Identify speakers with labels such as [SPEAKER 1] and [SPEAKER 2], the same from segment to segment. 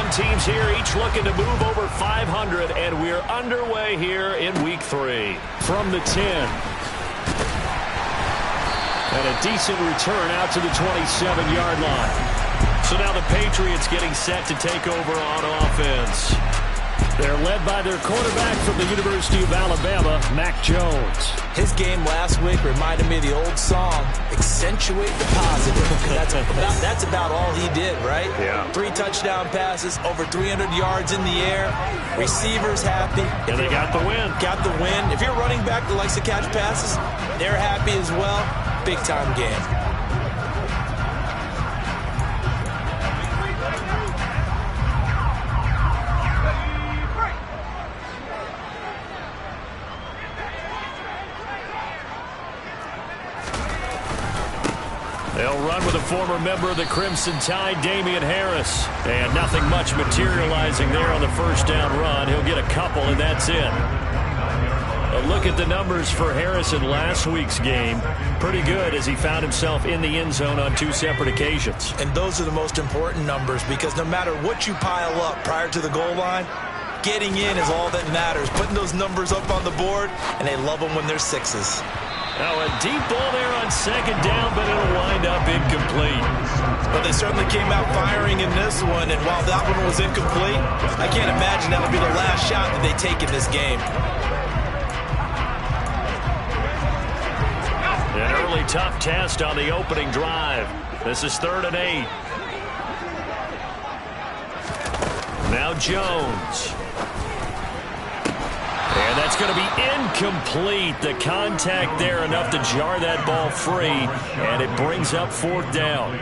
[SPEAKER 1] Young teams here, each looking to move over 500, and we're underway here in Week 3. From the 10. And a decent return out to the 27-yard line. So now the Patriots getting set to take over on offense. They're led by their quarterback from the University of Alabama, Mac Jones.
[SPEAKER 2] His game last week reminded me of the old song, accentuate the positive. That's about all he did, right?
[SPEAKER 1] Yeah.
[SPEAKER 2] 3 touchdown passes, over 300 yards in the air. Receivers happy.
[SPEAKER 1] And they got the win.
[SPEAKER 2] Got the win. If you're running back that likes to catch passes, they're happy as well. Big-time game.
[SPEAKER 1] They'll run with a former member of the Crimson Tide, Damian Harris. And nothing much materializing there on the first down run. He'll get a couple, and that's it. A look at the numbers for Harris in last week's game. Pretty good as he found himself in the end zone on 2 separate occasions.
[SPEAKER 2] And those are the most important numbers because no matter what you pile up prior to the goal line, getting in is all that matters. Putting those numbers up on the board, and they love them when they're 6s.
[SPEAKER 1] Now a deep ball there on second down, but it'll wind up incomplete.
[SPEAKER 2] But they certainly came out firing in this one, and while that one was incomplete, I can't imagine that'll be the last shot that they take in this game.
[SPEAKER 1] An early tough test on the opening drive. This is 3rd and 8. Now Jones. And that's going to be incomplete. The contact there enough to jar that ball free, and it brings up 4th down.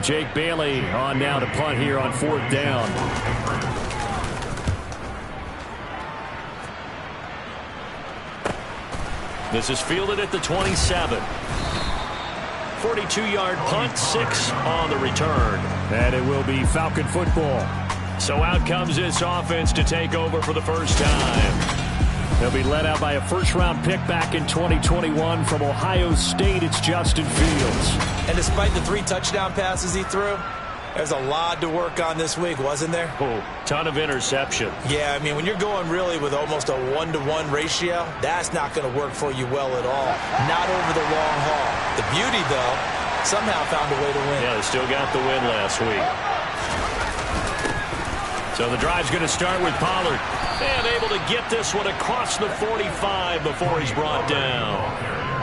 [SPEAKER 1] Jake Bailey on now to punt here on 4th down. This is fielded at the 27. 42-yard punt, 6 on the return. And it will be Falcon football. So out comes this offense to take over for the first time. They'll be led out by a first-round pick back in 2021 from Ohio State. It's Justin Fields.
[SPEAKER 2] And despite the 3 touchdown passes he threw, there's a lot to work on this week, wasn't there?
[SPEAKER 1] Oh, ton of interception.
[SPEAKER 2] Yeah, I mean, when you're going really with almost a 1-to-1 ratio, that's not going to work for you well at all. Not over the long haul. The beauty, though, somehow found a way to win.
[SPEAKER 1] Yeah, they still got the win last week. So the drive's going to start with Pollard. And able to get this one across the 45 before he's brought down.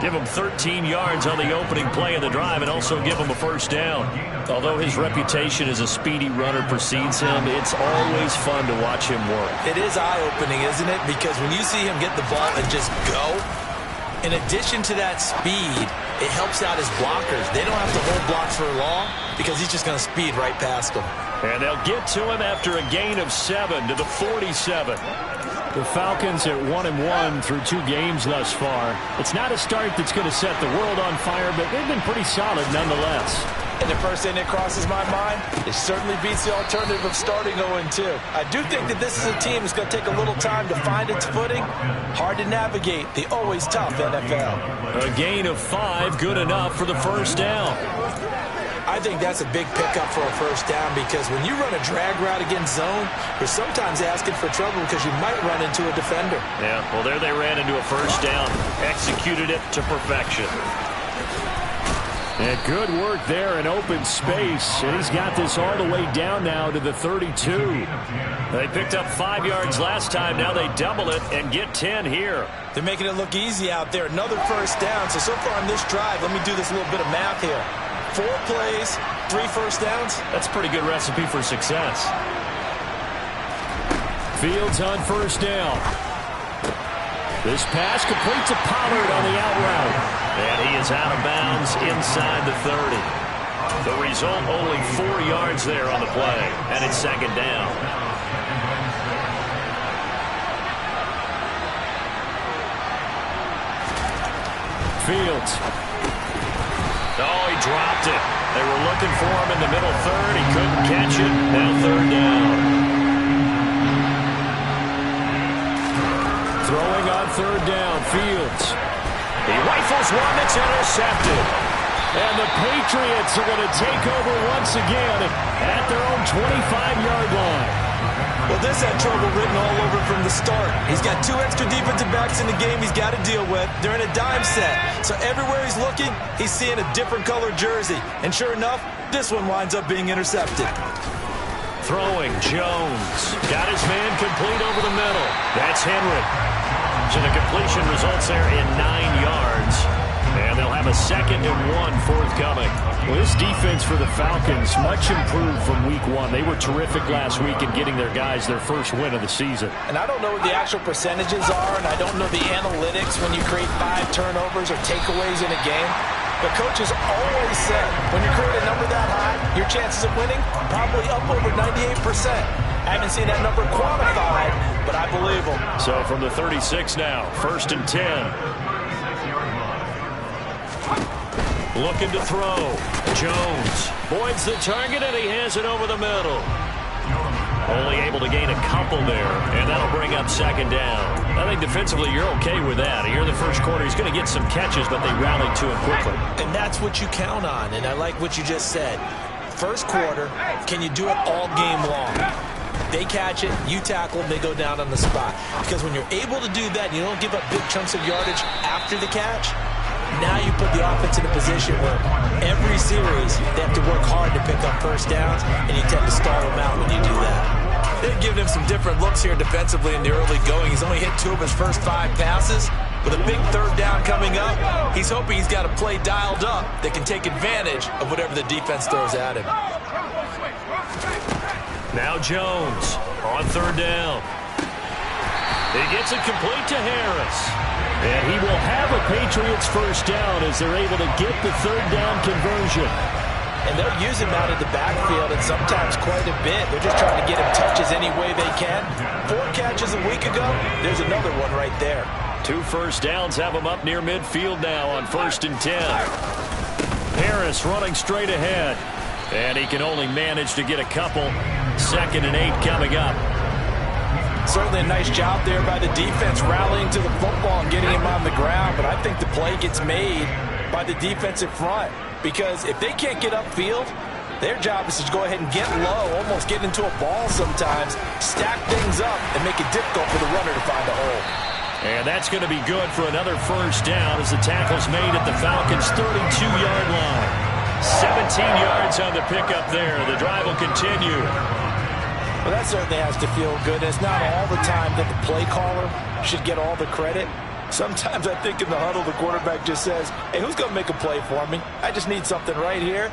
[SPEAKER 1] Give him 13 yards on the opening play of the drive and also give him a first down. Although his reputation as a speedy runner precedes him, it's always fun to watch him work.
[SPEAKER 2] It is eye-opening, isn't it? Because when you see him get the ball and just go, in addition to that speed, it helps out his blockers. They don't have to hold blocks for long because he's just going to speed right past them.
[SPEAKER 1] And they'll get to him after a gain of 7 to the 47. The Falcons at 1-1 through 2 games thus far. It's not a start that's going to set the world on fire, but they've been pretty solid nonetheless.
[SPEAKER 2] And the first thing that crosses my mind, it certainly beats the alternative of starting 0-2. I do think that this is a team that's going to take a little time to find its footing. Hard to navigate the always tough NFL.
[SPEAKER 1] A gain of 5, good enough for the first down.
[SPEAKER 2] I think that's a big pickup for a first down because when you run a drag route against zone, you're sometimes asking for trouble because you might run into a defender.
[SPEAKER 1] Yeah, well, there they ran into a first down, executed it to perfection. And good work there in open space. And he's got this all the way down now to the 32. They picked up 5 yards last time. Now they double it and get 10 here.
[SPEAKER 2] They're making it look easy out there. Another first down. So far on this drive, let me do this little bit of math here. 4 plays, 3 first downs.
[SPEAKER 1] That's a pretty good recipe for success. Fields on first down. This pass complete to Pollard on the out route. And he is out of bounds inside the 30. The result, only 4 yards there on the play. And it's second down. Fields. Oh, he dropped it. They were looking for him in the middle third. He couldn't catch it. Now third down. Throwing on third down, Fields. He rifles one that's intercepted. And the Patriots are going to take over once again at their own 25-yard line.
[SPEAKER 2] Well, this had trouble written all over from the start. He's got 2 extra defensive backs in the game he's got to deal with. They're in a dime set. So everywhere he's looking, he's seeing a different color jersey. And sure enough, this one winds up being intercepted.
[SPEAKER 1] Throwing, Jones. Got his man complete over the middle. That's Henry. So the completion results there in 9 yards. And they'll have a 2nd and 1 forthcoming. Well, this defense for the Falcons much improved from week 1. They were terrific last week in getting their guys their first win of the season.
[SPEAKER 2] And I don't know what the actual percentages are, and I don't know the analytics when you create 5 turnovers or takeaways in a game. But coaches always said, when you create a number that high, your chances of winning probably up over 98%. I haven't seen that number quantified, but I believe them.
[SPEAKER 1] So from the 36 now, 1st and 10. Looking to throw. Jones. Boyd's the target, and he has it over the middle. Only able to gain a couple there, and that'll bring up 2nd down. I think defensively you're okay with that. Here in the first quarter, he's going to get some catches, but they rallied to him quickly.
[SPEAKER 2] And that's what you count on, and I like what you just said. First quarter, can you do it all game long? They catch it, you tackle, they go down on the spot. Because when you're able to do that, you don't give up big chunks of yardage after the catch. Now you put the offense in a position where every series they have to work hard to pick up first downs, and you tend to stall them out when you do that. They've given him some different looks here defensively in the early going. He's only hit 2 of his first 5 passes. With a big 3rd down coming up, he's hoping he's got a play dialed up that can take advantage of whatever the defense throws at him.
[SPEAKER 1] Now Jones on 3rd down. He gets it complete to Harris. And he will have a Patriots first down as they're able to get the 3rd down conversion.
[SPEAKER 2] And they'll use him out of the backfield, and sometimes quite a bit. They're just trying to get him touches any way they can. 4 catches a week ago, there's another one right there.
[SPEAKER 1] 2 first downs have him up near midfield now on 1st and 10. Harris running straight ahead. And he can only manage to get a couple. 2nd and 8 coming up.
[SPEAKER 2] Certainly a nice job there by the defense rallying to the football and getting him on the ground. But I think the play gets made by the defensive front. Because if they can't get upfield, their job is to go ahead and get low, almost get into a ball sometimes, stack things up, and make it difficult for the runner to find a hole.
[SPEAKER 1] And that's going to be good for another first down as the tackle's made at the Falcons' 32-yard line. 17 yards on the pickup there. The drive will continue.
[SPEAKER 2] Well, that certainly has to feel good. It's not all the time that the play caller should get all the credit. Sometimes I think in the huddle, the quarterback just says, hey, who's going to make a play for me? I just need something right here.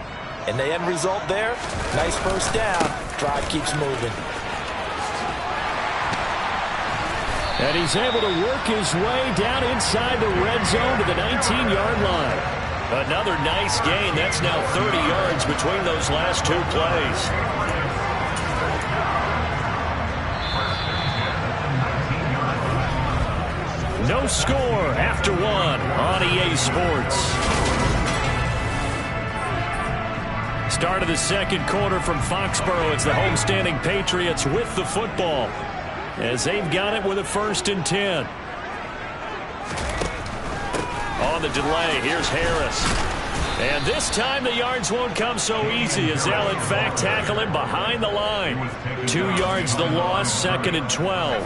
[SPEAKER 2] And the end result there, nice first down. Drive keeps moving.
[SPEAKER 1] And he's able to work his way down inside the red zone to the 19-yard line. Another nice gain. That's now 30 yards between those last 2 plays. No score after 1 on EA Sports. Start of the 2nd quarter from Foxborough. It's the homestanding Patriots with the football as they've got it with a 1st and 10. On the delay, here's Harris. And this time the yards won't come so easy as they'll in fact tackle him behind the line. 2 yards the loss, 2nd and 12.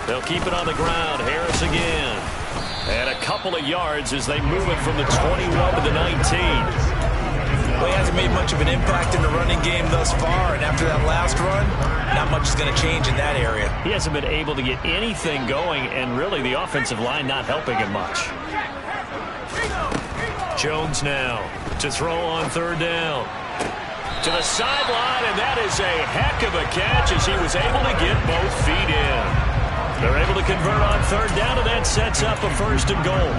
[SPEAKER 1] They'll keep it on the ground. Harris again. And a couple of yards as they move it from the 21 to the 19.
[SPEAKER 2] Well, he hasn't made much of an impact in the running game thus far, and after that last run, not much is going to change in that area.
[SPEAKER 1] He hasn't been able to get anything going, and really the offensive line not helping him much. Jones now to throw on 3rd down. To the sideline, and that is a heck of a catch as he was able to get both feet in. They're able to convert on 3rd down, and that sets up a 1st and goal.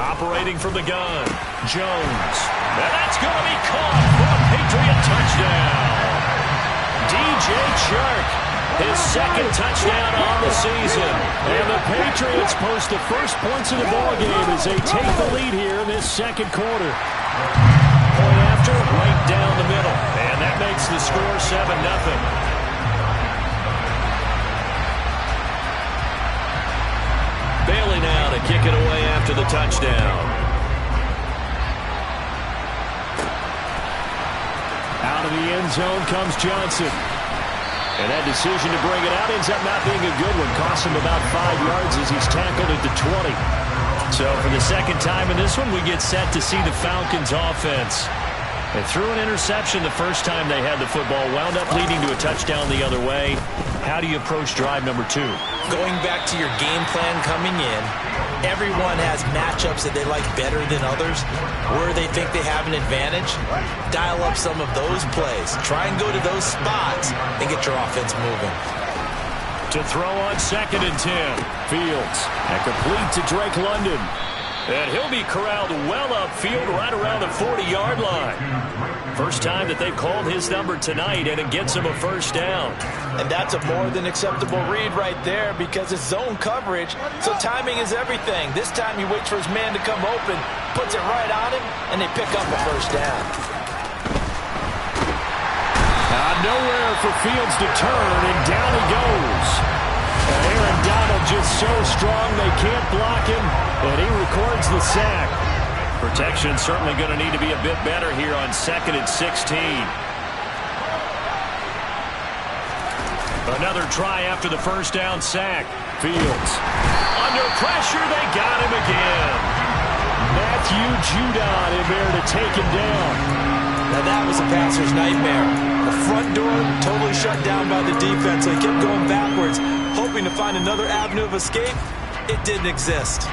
[SPEAKER 1] Operating from the gun, Jones. And that's going to be caught for a Patriot touchdown. DJ Chark. His second touchdown on the season. And the Patriots post the first points of the ballgame as they take the lead here in this second quarter. Point after, right down the middle. And that makes the score 7-0. Bailey now to kick it away after the touchdown. Out of the end zone comes Johnson. And that decision to bring it out ends up not being a good one. Cost him about 5 yards as he's tackled at the 20. So for the second time in this one, we get set to see the Falcons offense. They threw an interception the first time they had the football, wound up leading to a touchdown the other way. How do you approach drive number 2?
[SPEAKER 2] Going back to your game plan coming in, everyone has matchups that they like better than others, where they think they have an advantage. Dial up some of those plays. Try and go to those spots and get your offense moving.
[SPEAKER 1] To throw on 2nd and 10. Fields. And complete to Drake London. And he'll be corralled well upfield right around the 40-yard line. First time that they've called his number tonight, and it gets him a first down.
[SPEAKER 2] And that's a more than acceptable read right there because it's zone coverage, so timing is everything. This time he waits for his man to come open, puts it right on him, and they pick up a first down.
[SPEAKER 1] Nowhere for Fields to turn, and down he goes. And Aaron Donald just so strong they can't block him, and he records the sack. Protection certainly going to need to be a bit better here on 2nd and 16. Another try after the first down sack. Fields. Under pressure, they got him again. Matthew Judon in there to take him down.
[SPEAKER 2] Now that was a passer's nightmare. The front door totally shut down by the defense. They kept going backwards, hoping to find another avenue of escape. It didn't exist.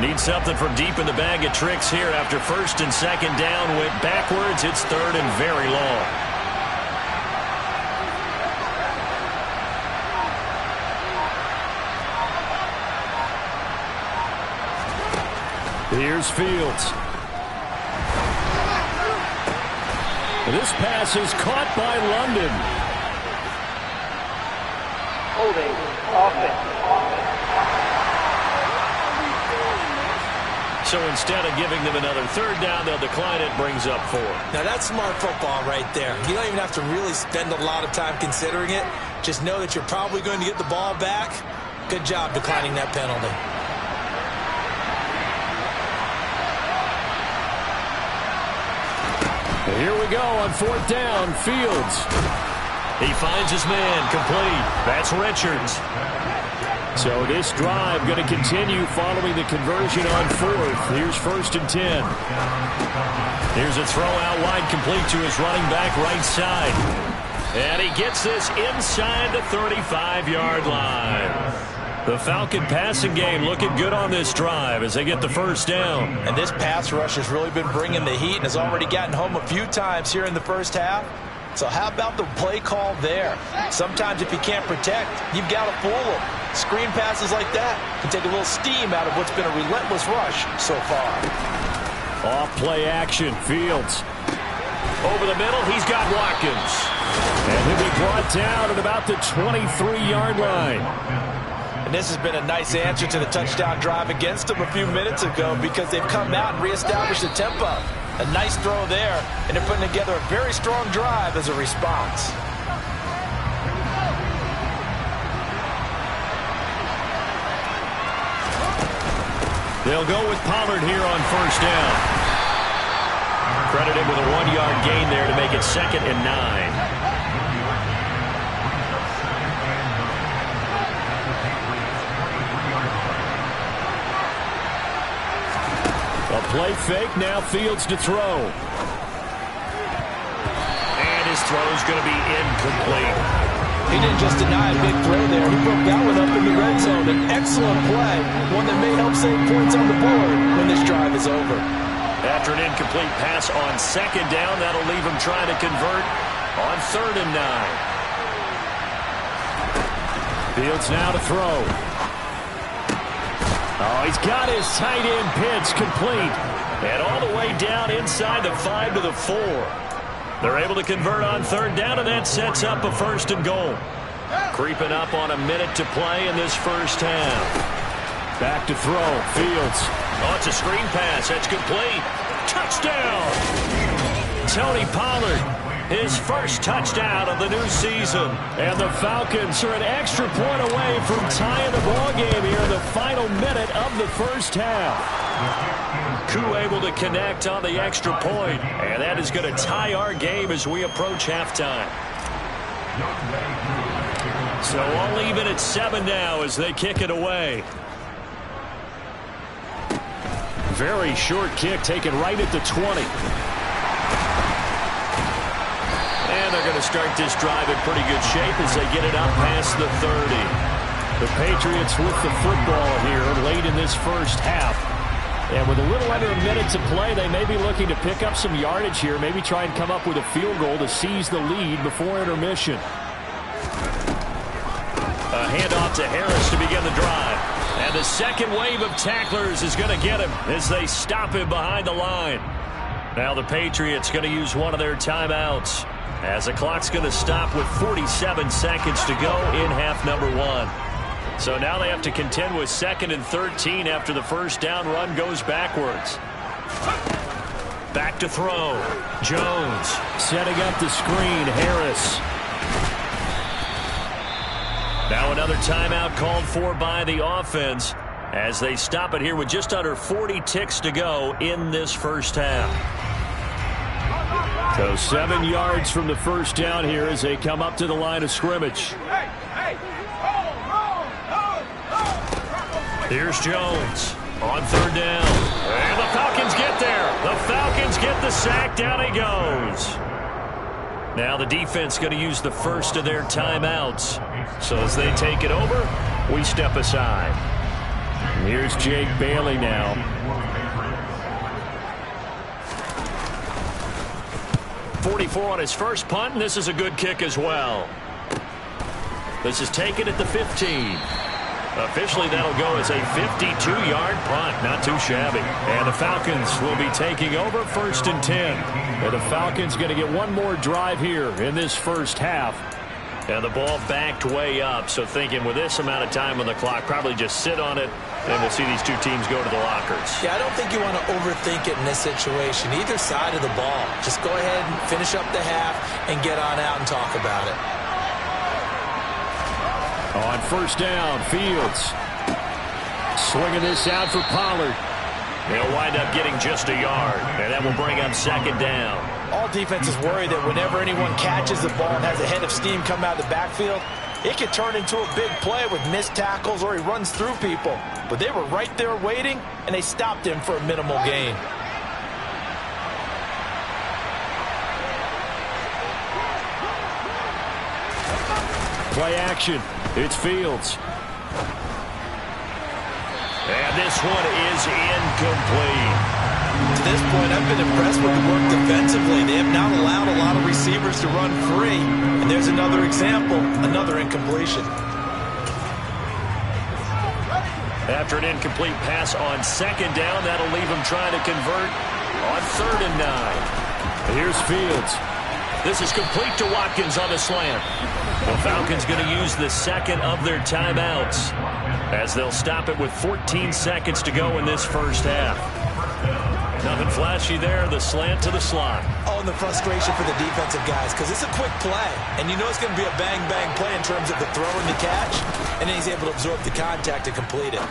[SPEAKER 1] Need something from deep in the bag of tricks here after 1st and 2nd down. Went backwards. It's 3rd and very long. Here's Fields. This pass is caught by London.
[SPEAKER 3] Holding offense.
[SPEAKER 1] So instead of giving them another 3rd down, they'll decline it. Brings up 4.
[SPEAKER 2] Now that's smart football right there. You don't even have to really spend a lot of time considering it. Just know that you're probably going to get the ball back. Good job declining that penalty.
[SPEAKER 1] Here we go on 4th down. Fields. He finds his man. Complete. That's Richards. So this drive going to continue following the conversion on 4th. Here's 1st and 10. Here's a throw out wide, complete to his running back right side. And he gets this inside the 35-yard line. The Falcon passing game looking good on this drive as they get the first down.
[SPEAKER 2] And this pass rush has really been bringing the heat and has already gotten home a few times here in the first half. So how about the play call there? Sometimes if you can't protect, you've got to fool them. Screen passes like that can take a little steam out of what's been a relentless rush so far.
[SPEAKER 1] Off play action. Fields. Over the middle, he's got Watkins. And he'll be brought down at about the 23-yard line.
[SPEAKER 2] And this has been a nice answer to the touchdown drive against them a few minutes ago because they've come out and reestablished the tempo. A nice throw there, and they're putting together a very strong drive as a response.
[SPEAKER 1] They'll go with Pollard here on 1st down. Credited with a 1-yard gain there to make it 2nd and 9. A play fake, now Fields to throw. And his throw's going to be incomplete.
[SPEAKER 2] He didn't just deny a big throw there. He broke that one up in the red zone. An excellent play, one that may help save points on the board when this drive is over.
[SPEAKER 1] After an incomplete pass on 2nd down, that'll leave him trying to convert on 3rd and 9. Fields now to throw. Oh, he's got his tight end pitch complete. And all the way down inside the 5 to the 4. They're able to convert on third down, and that sets up a 1st and goal. Creeping up on a minute to play in this first half.
[SPEAKER 4] Back to throw. Fields.
[SPEAKER 1] Oh, it's a screen pass. That's complete. Touchdown! Tony Pollard, his first touchdown of the new season.
[SPEAKER 4] And the Falcons are an extra point away from tying the ball game here in the final minute of the first half.
[SPEAKER 1] Koo able to connect on the extra point, and that is going to tie our game as we approach halftime. So all even at 7 now as they kick it away.
[SPEAKER 4] Very short kick taken right at the 20.
[SPEAKER 1] And they're going to start this drive in pretty good shape as they get it up past the 30.
[SPEAKER 4] The Patriots with the football here late in this first half. And with a little under a minute to play, they may be looking to pick up some yardage here, maybe try and come up with a field goal to seize the lead before intermission.
[SPEAKER 1] A handoff to Harris to begin the drive. And the second wave of tacklers is going to get him as they stop him behind the line. Now the Patriots going to use one of their timeouts as the clock's going to stop with 47 seconds to go in half number 1. So now they have to contend with 2nd and 13 after the first down run goes backwards. Back to throw. Jones.
[SPEAKER 4] Setting up the screen. Harris.
[SPEAKER 1] Now another timeout called for by the offense as they stop it here with just under 40 ticks to go in this first half.
[SPEAKER 4] So 7 yards from the first down here as they come up to the line of scrimmage.
[SPEAKER 1] Here's Jones on third down. And the Falcons get there. The Falcons get the sack. Down he goes. Now the defense going to use the first of their timeouts. So as they take it over, we step aside.
[SPEAKER 4] Here's Jake Bailey now.
[SPEAKER 1] .44 on his first punt, and this is a good kick as well. This is taken at the 15. Officially, that'll go as a 52-yard punt. Not too shabby.
[SPEAKER 4] And the Falcons will be taking over 1st and 10. And the Falcons going to get one more drive here in this first half.
[SPEAKER 1] And the ball backed way up. So thinking with this amount of time on the clock, probably just sit on it, and we'll see these two teams go to the lockers.
[SPEAKER 2] Yeah, I don't think you want to overthink it in this situation. Either side of the ball. Just go ahead and finish up the half and get on out and talk about it.
[SPEAKER 4] On first down, Fields. Swinging this out for Pollard.
[SPEAKER 1] They'll wind up getting just a yard, and that will bring up 2nd down.
[SPEAKER 2] All defenses worry that whenever anyone catches the ball and has a head of steam come out of the backfield, it could turn into a big play with missed tackles or he runs through people. But they were right there waiting, and they stopped him for a minimal gain.
[SPEAKER 4] Play action. It's Fields.
[SPEAKER 1] And this one is incomplete.
[SPEAKER 2] To this point, I've been impressed with the work defensively. They have not allowed a lot of receivers to run free. And there's another example, another incompletion.
[SPEAKER 1] After an incomplete pass on 2nd down, that'll leave them trying to convert on 3rd and 9.
[SPEAKER 4] Here's Fields.
[SPEAKER 1] This is complete to Watkins on the slant. The Falcons going to use the 2nd of their timeouts as they'll stop it with 14 seconds to go in this first half. Nothing flashy there, the slant to the slot.
[SPEAKER 2] Oh, and the frustration for the defensive guys because it's a quick play. And you know it's going to be a bang-bang play in terms of the throw and the catch. And then he's able to absorb the contact and complete it.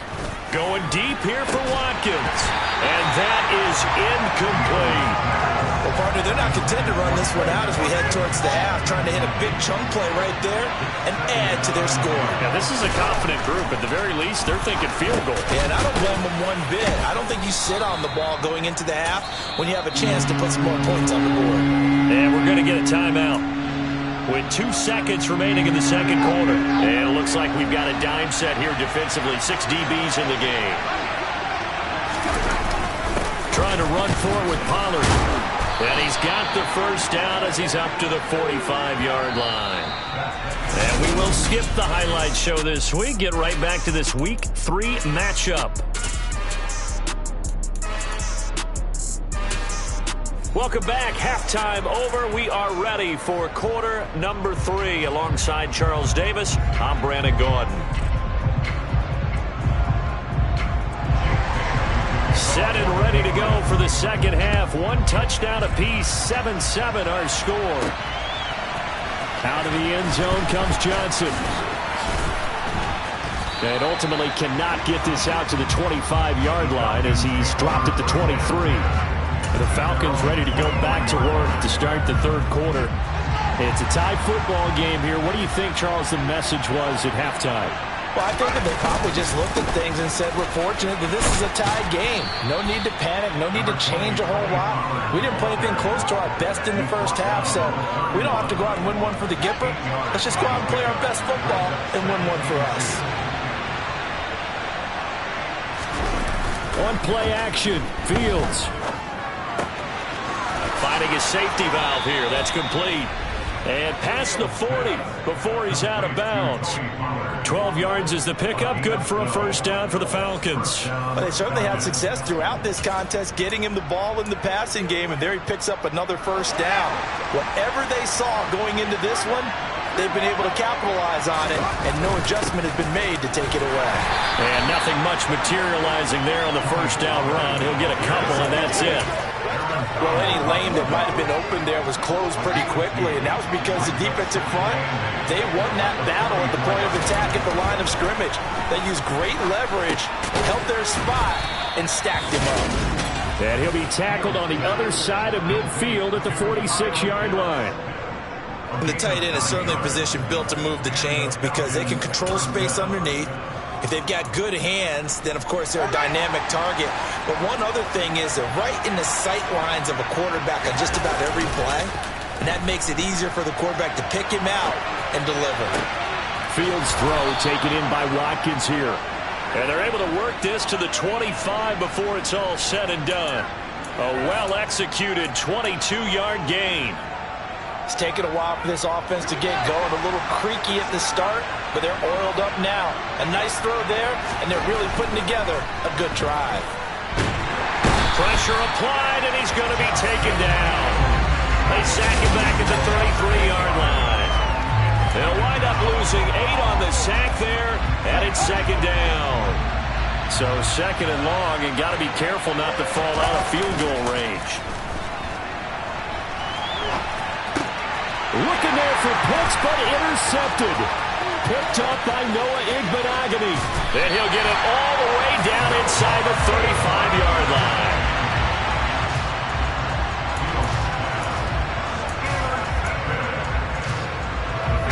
[SPEAKER 1] Going deep here for Watkins. And that is incomplete.
[SPEAKER 2] Well, partner, they're not content to run this one out as we head towards the half, trying to hit a big chunk play right there and add to their score.
[SPEAKER 1] Now, this is a confident group. At the very least, they're thinking field goal.
[SPEAKER 2] Yeah, and I don't blame them one bit. I don't think you sit on the ball going into the half when you have a chance to put some more points on the board.
[SPEAKER 1] And we're going to get a timeout with 2 seconds remaining in the 2nd quarter. And it looks like we've got a dime set here defensively. 6 DBs in the game. Trying to run forward with Pollard. And he's got the first down as he's up to the 45-yard line. And we will skip the highlight show this week. Get right back to this Week 3 matchup. Welcome back. Halftime over. We are ready for quarter number 3. Alongside Charles Davis, I'm Brandon Gaudin. Set and ready to go for the second half. 1 touchdown apiece. 7-7 our score. Out of the end zone comes Johnson. And ultimately cannot get this out to the 25-yard line as he's dropped at the 23. The Falcons ready to go back to work to start the third quarter. It's a tie football game here. What do you think, Charles, the message was at halftime?
[SPEAKER 2] Well, I think that they probably just looked at things and said, we're fortunate that this is a tied game. No need to panic. No need to change a whole lot. We didn't play anything close to our best in the first half, so we don't have to go out and win one for the Gipper. Let's just go out and play our best football and win one for us.
[SPEAKER 1] On play action, Fields. Finding his safety valve here. That's complete. And past the 40 before he's out of bounds. 12 yards is the pickup. Good for a first down for the Falcons.
[SPEAKER 2] Well, they certainly had success throughout this contest getting him the ball in the passing game, and there he picks up another first down. Whatever they saw going into this one, they've been able to capitalize on it, and no adjustment has been made to take it away.
[SPEAKER 1] And nothing much materializing there on the first down run. He'll get a couple, and that's it.
[SPEAKER 2] Well, any lane that might have been open there was closed pretty quickly, and that was because the defensive front, they won that battle at the point of attack at the line of scrimmage. They used great leverage, held their spot, and stacked him up.
[SPEAKER 1] And he'll be tackled on the other side of midfield at the 46-yard line.
[SPEAKER 2] And the tight end is certainly a position built to move the chains because they can control space underneath. If they've got good hands, then of course they're a dynamic target. But one other thing is they're right in the sight lines of a quarterback on just about every play. And that makes it easier for the quarterback to pick him out and deliver.
[SPEAKER 1] Fields throw taken in by Watkins here. And they're able to work this to the 25 before it's all said and done. A well-executed 22-yard gain.
[SPEAKER 2] It's taken a while for this offense to get going. A little creaky at the start, but they're oiled up now. A nice throw there, and they're really putting together a good drive.
[SPEAKER 1] Pressure applied, and he's going to be taken down. They sack him back at the 33-yard line. They'll wind up losing 8 on the sack there, and it's second down. So second and long, and got to be careful not to fall out of field goal range.
[SPEAKER 4] Looking there for Pitts, but intercepted. Picked up by Noah Igbinoghene.
[SPEAKER 1] Then he'll get it all the way down inside the 35-yard line.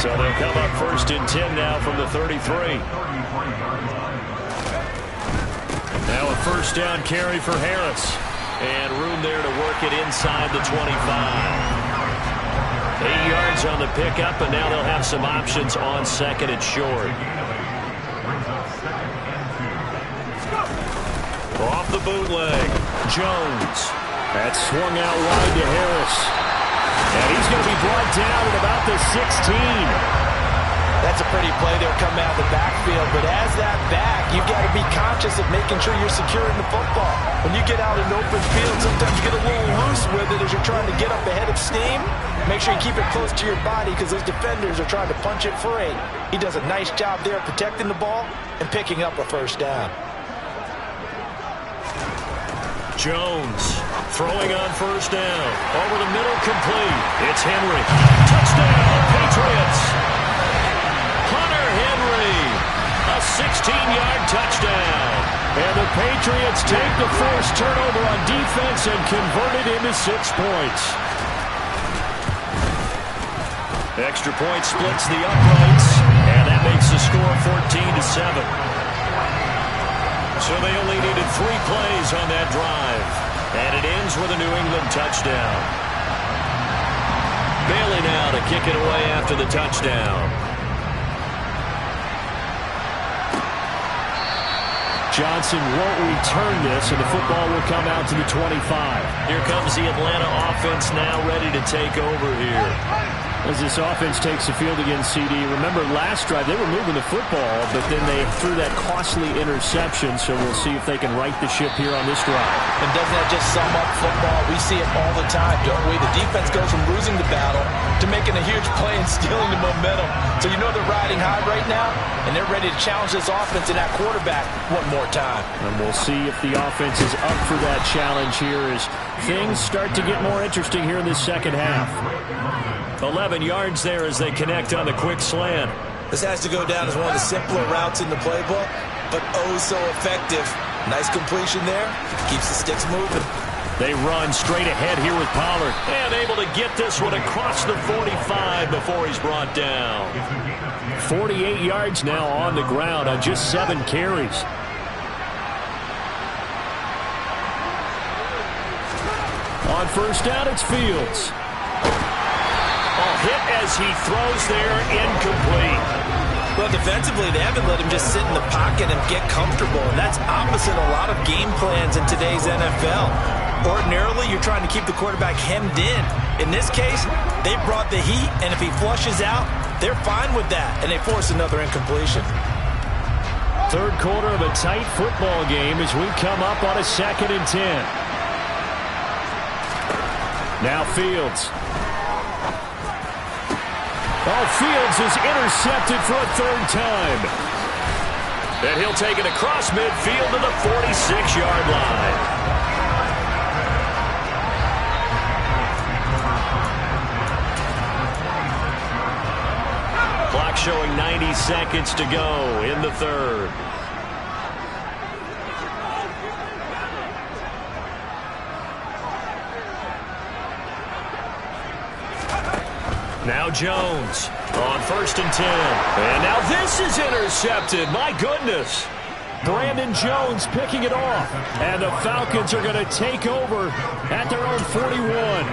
[SPEAKER 1] So they'll come up first and 10 now from the 33. Now a first down carry for Harris. And room there to work it inside the 25. 8 yards on the pickup, and now they'll have some options on second and short. Off the bootleg, Jones.
[SPEAKER 4] That swung out wide to Harris.
[SPEAKER 1] And he's going to be brought down at about the 16.
[SPEAKER 2] That's a pretty play there coming out of the backfield, but as that back, you've got to be conscious of making sure you're securing the football. When you get out in open field, sometimes you get a little loose with it as you're trying to get up ahead of steam. Make sure you keep it close to your body because those defenders are trying to punch it free. He does a nice job there protecting the ball and picking up a first down.
[SPEAKER 1] Jones throwing on first down. Over the middle, complete. It's Henry. Touchdown, Patriots. Hunter Henry. A 16-yard touchdown.
[SPEAKER 4] And the Patriots take the first turnover on defense and convert it into 6 points.
[SPEAKER 1] Extra point splits the uprights, and that makes the score 14-7. So they only needed 3 plays on that drive, and it ends with a New England touchdown. Bailey now to kick it away after the touchdown.
[SPEAKER 4] Johnson won't return this, and the football will come out to the 25.
[SPEAKER 1] Here comes the Atlanta offense now ready to take over here.
[SPEAKER 4] As this offense takes the field against CD, remember last drive they were moving the football, but then they threw that costly interception, so we'll see if they can right the ship here on this drive.
[SPEAKER 2] And doesn't that just sum up football? We see it all the time, don't we? The defense goes from losing the battle to making a huge play and stealing the momentum. So you know they're riding high right now, and they're ready to challenge this offense and that quarterback one more time.
[SPEAKER 4] And we'll see if the offense is up for that challenge here as things start to get more interesting here in this second half.
[SPEAKER 1] 11 yards there as they connect on the quick slant.
[SPEAKER 2] This has to go down as one of the simpler routes in the playbook, but oh so effective. Nice completion there. Keeps the sticks moving.
[SPEAKER 1] They run straight ahead here with Pollard. And able to get this one across the 45 before he's brought down.
[SPEAKER 4] 48 yards now on the ground on just 7 carries. On first down, it's Fields.
[SPEAKER 1] Hit as he throws there, incomplete.
[SPEAKER 2] Well, defensively, they haven't let him just sit in the pocket and get comfortable, and that's opposite a lot of game plans in today's NFL. Ordinarily, you're trying to keep the quarterback hemmed in. In this case, they brought the heat, and if he flushes out, they're fine with that, and they force another incompletion.
[SPEAKER 4] Third quarter of a tight football game as we come up on a 2nd and 10. Now Fields. Fields is intercepted for a 3rd time.
[SPEAKER 1] And he'll take it across midfield to the 46-yard line. Clock showing 90 seconds to go in the 3rd. Now Jones on 1st and 10. And now this is intercepted. My goodness.
[SPEAKER 4] Brandon Jones picking it off. And the Falcons are going to take over at their own 41.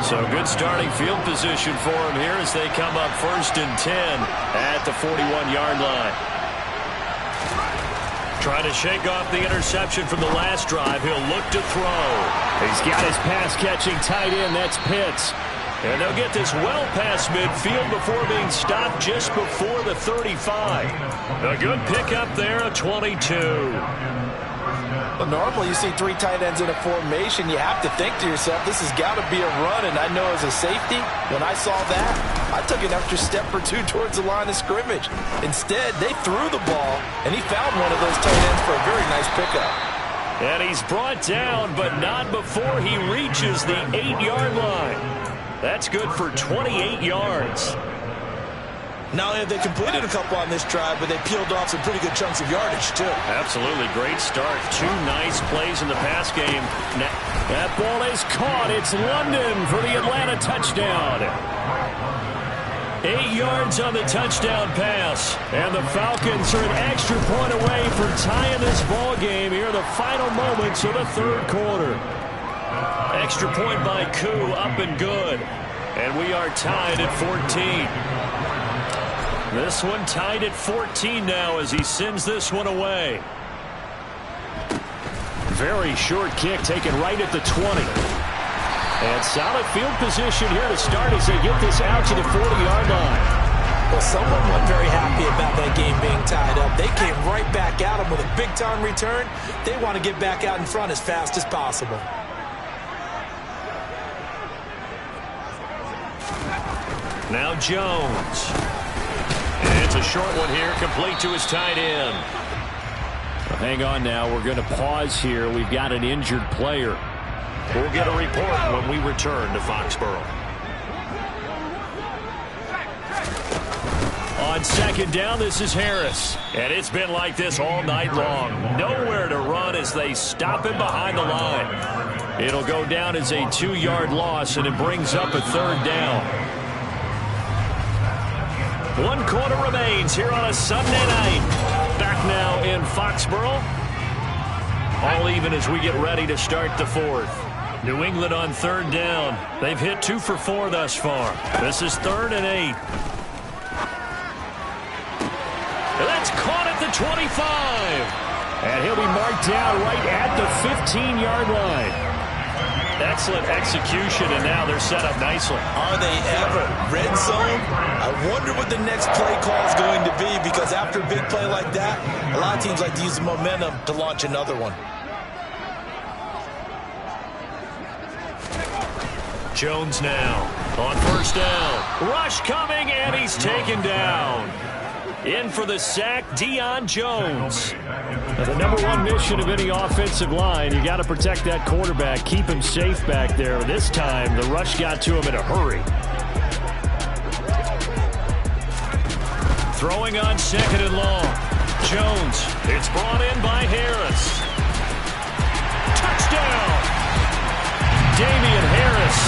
[SPEAKER 1] So good starting field position for him here as they come up 1st and 10 at the 41-yard line. Trying to shake off the interception from the last drive. He'll look to throw.
[SPEAKER 4] He's got his pass-catching tight end. That's Pitts.
[SPEAKER 1] And they'll get this well past midfield before being stopped just before the 35. A good pickup there, a 22.
[SPEAKER 2] Well, normally you see 3 tight ends in a formation. You have to think to yourself, this has got to be a run. And I know as a safety, when I saw that, I took an extra step or 2 towards the line of scrimmage. Instead, they threw the ball, and he found one of those tight ends for a very nice pickup.
[SPEAKER 1] And he's brought down, but not before he reaches the 8-yard line. That's good for 28 yards.
[SPEAKER 2] Not only have they completed a couple on this drive, but they peeled off some pretty good chunks of yardage, too.
[SPEAKER 1] Absolutely. Great start. 2 nice plays in the pass game.
[SPEAKER 4] That ball is caught. It's London for the Atlanta touchdown. 8 yards on the touchdown pass. And the Falcons are an extra point away from tying this ball game here in the final moments of the 3rd quarter.
[SPEAKER 1] Extra point by Koo, up and good. And we are tied at 14. This one tied at 14 now as he sends this one away.
[SPEAKER 4] Very short kick taken right at the 20. And solid field position here to start as they get this out to the 40-yard line.
[SPEAKER 2] Well, someone wasn't very happy about that game being tied up. They came right back at him with a big-time return. They want to get back out in front as fast as possible.
[SPEAKER 1] Now Jones. And it's a short one here, complete to his tight end.
[SPEAKER 4] Well, hang on now. We're going to pause here. We've got an injured player.
[SPEAKER 1] We'll get a report when we return to Foxborough. On 2nd down, this is Harris. And it's been like this all night long. Nowhere to run as they stop him behind the line. It'll go down as a 2-yard loss, and it brings up a 3rd down. 1 quarter remains here on a Sunday night. Back now in Foxborough. All even as we get ready to start the 4th. New England on 3rd down. They've hit 2 for 4 thus far. This is 3rd and 8. And that's caught at the 25.
[SPEAKER 4] And he'll be marked down right at the 15-yard line.
[SPEAKER 1] Excellent execution, and now they're set up nicely.
[SPEAKER 2] Are they ever? Red zone? I wonder what the next play call is going to be, because after a big play like that, a lot of teams like to use the momentum to launch another one.
[SPEAKER 1] Jones now on first down. Rush coming, and he's taken down. In for the sack, Deion Jones.
[SPEAKER 4] The number one mission of any offensive line, you got to protect that quarterback, keep him safe back there. This time, the rush got to him in a hurry.
[SPEAKER 1] Throwing on second and long. Jones, it's brought in by Harris. Touchdown! Damian Harris,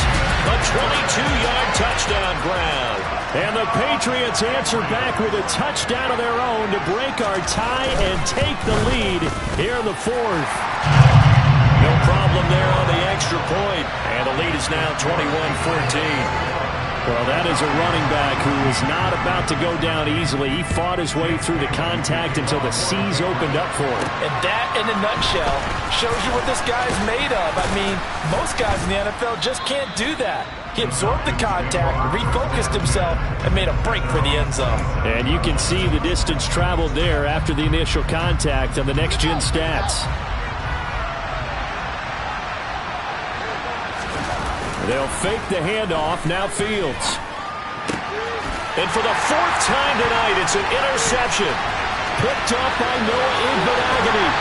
[SPEAKER 1] a 22-yard touchdown grab.
[SPEAKER 4] And the Patriots answer back with a touchdown of their own to break our tie and take the lead here in the fourth.
[SPEAKER 1] No problem there on the extra point. And the lead is now 21-14.
[SPEAKER 4] Well, that is a running back who is not about to go down easily. He fought his way through the contact until the seas opened up for him.
[SPEAKER 2] And that, in a nutshell, shows you what this guy is made of. I mean, most guys in the NFL just can't do that. He absorbed the contact, refocused himself, and made a break for the end zone.
[SPEAKER 4] And you can see the distance traveled there after the initial contact on the next-gen stats. They'll fake the handoff. Now Fields.
[SPEAKER 1] And for the fourth time tonight, it's an interception.
[SPEAKER 4] Picked up by Noah Igbinoghene.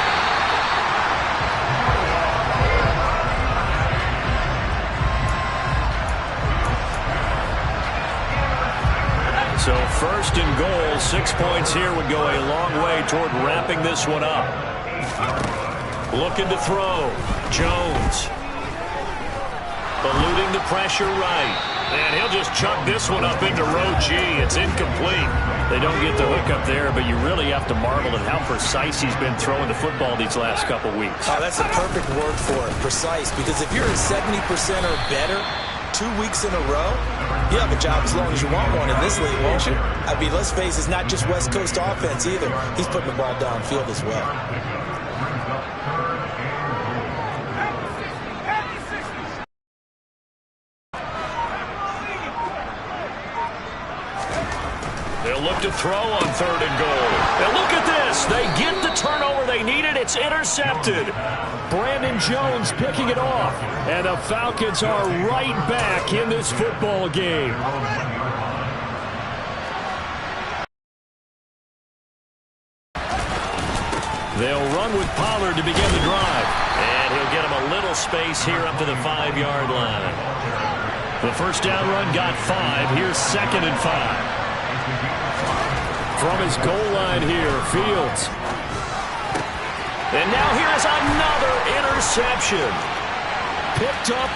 [SPEAKER 1] So first and goal, 6 points here would go a long way toward wrapping this one up. Looking to throw. Jones. Eluding the pressure right. And he'll just chuck this one up into row G. It's incomplete. They don't get the hook up there, but you really have to marvel at how precise he's been throwing the football these last couple weeks.
[SPEAKER 2] Oh, that's a perfect word for it, precise. Because if you're at 70% or better 2 weeks in a row, you have a job as long as you want one in this league, won't you? I mean, let's face it, it's not just West Coast offense either. He's putting the ball downfield as well.
[SPEAKER 1] They'll look to throw on third and goal. And look at this. They get the turnover they needed. It's intercepted.
[SPEAKER 4] Brandon Jones picking it off. And the Falcons are right back in this football game.
[SPEAKER 1] They'll run with Pollard to begin the drive. And he'll get him a little space here up to the 5-yard line. The first down run got 5. Here's second and 5.
[SPEAKER 4] From his goal line here, Fields.
[SPEAKER 1] And now here's another interception.
[SPEAKER 4] Picked up